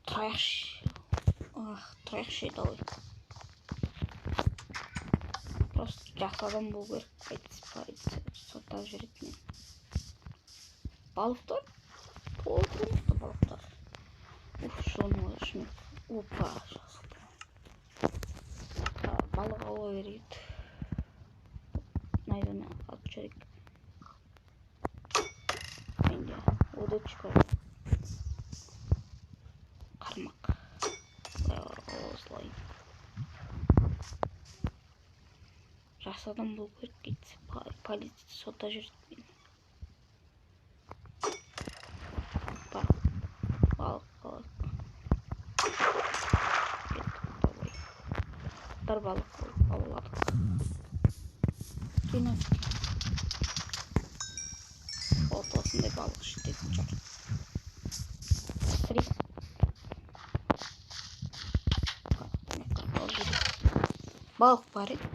Trash. Trash давай. Просто жақсы адам болу керек. Қайтыс сота жүретін. Балықтар? Толық балықтар. Соны шын. Опа, жақсы. Балық ала береді. Наверное, отчерк. Менде удочка. Қармақ. Осылай. Жақсы адам болу керек дейді. Полиция сота жүреді. Балық. Бір балық аладық. Кейін осындай балық ішетін жүр. Балық бар еді.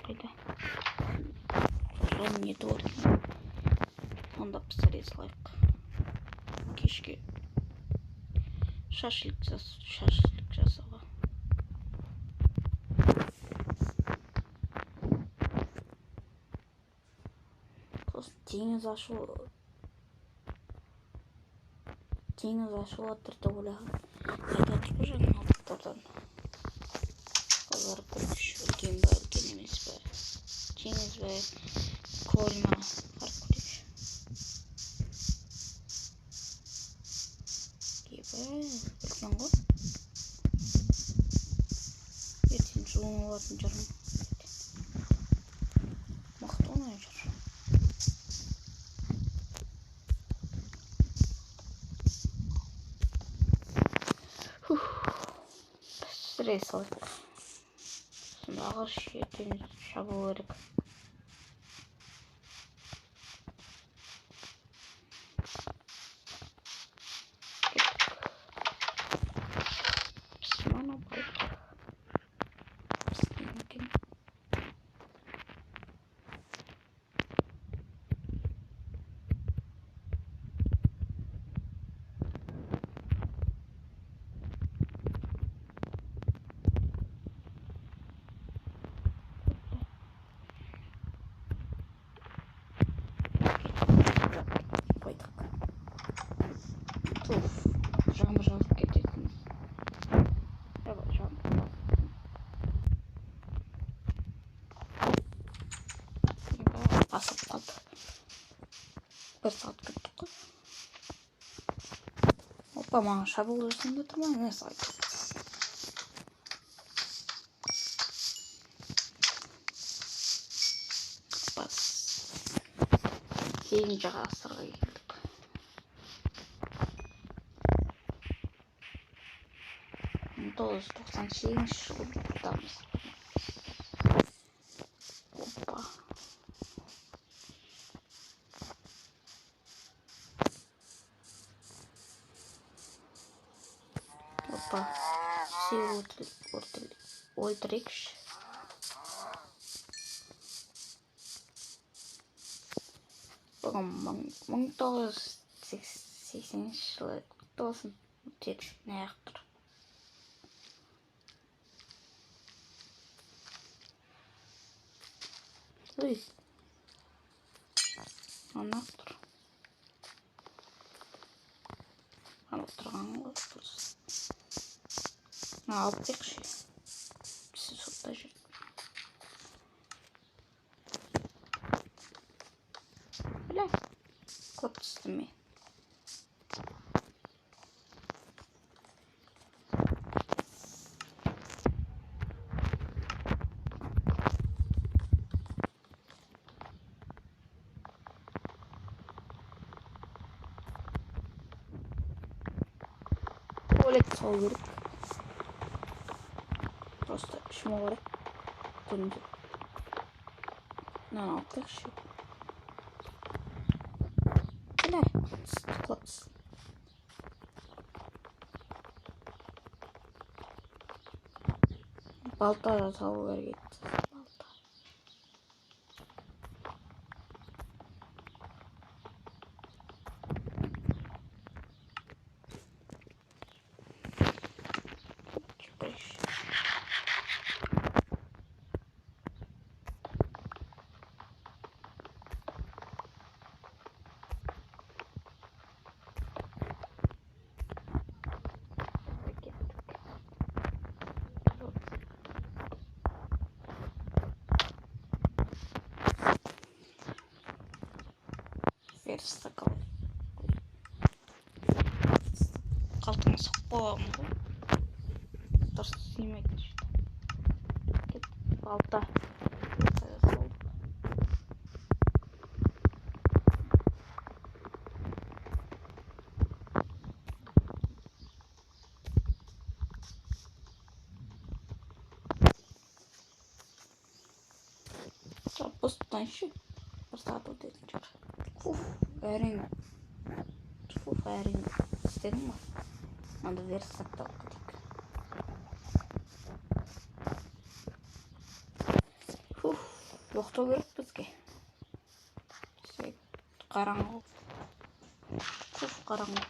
Қайда? Соны не тұр? Онда пісіре салайық. Кешке шашлык жасауға. Теңіз ашылып отыр деп ойлаған. Айтады ғой жаңалықтардан. Олар көрші үлкен бе, үлкен емес пе? Теңіз бе, көл ма? Қарап көрейікші. Үлкен ғой. Ертең жуын олатын жүрмін. Мықты оңай жүр. Пісіре салайық. Сондағы ертең шабу керек. Жамыр кететін. Асып қалды. Бір сағат күттік қой. Опа, маған шабуыл жасында тұрмай, не сайды? Бас. Кейін жаға асырға келдік. Жылы бұқтамыз. Опа. Опа. Өлтірекші. Бұған 1980 жылы құтталсын өтеді. Не ақтыр? Ой. Ана ақтыр. Ана тұрған ғой. Алып текші. Бісі сотта жүрді. Бля. Көп түстім мен. Tuvalet sol керек. Просто шума керек. Күнде. Текші. Бля. Клапс. Балта да салу керек. Балта. Верстакал. Қалтыңа сұқып қойғанмын ғой. Дұрыс сүймейді что. Кет, балта. Запустан еще. Поставил дейтін шығар. Әрине. Әрине. Істедің ма? Надо верстактал кетейік. Жоқтау керек бізге. Қараңғы. Қараңғы.